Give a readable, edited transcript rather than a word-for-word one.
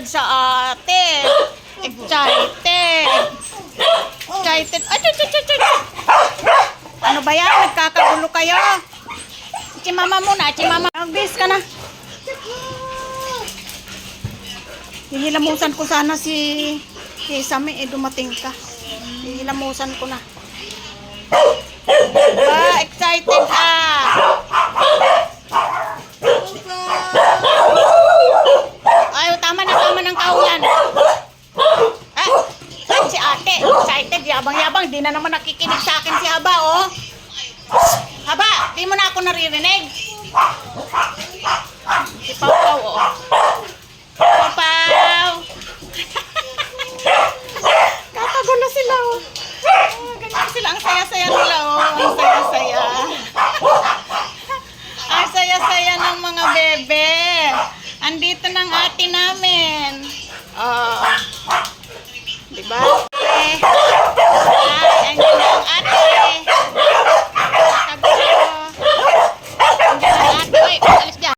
sa ate. Excited. Excited. Ay, ano ba yan? Nagkakagulo kayo. Chimama muna, chimama. Nagbis ka na. Hihilamusan ko sana si Sami, dumating ka. Hihilamusan ko na. Excited Ay, tama ng kaulan. Ay, si ate, excited, yabang-yabang. Di na naman nakikinig sa akin si Haba, oh. Haba, di mo na ako naririnig. Si Pau-Pau, oh. Pau-Pau. Kakagulo sila, oh. Ganyan sila, ang saya-saya nila, oh. Ang saya-saya. Ang saya-saya ng mga bebe. Andito ng ate namin. Oh. Diba?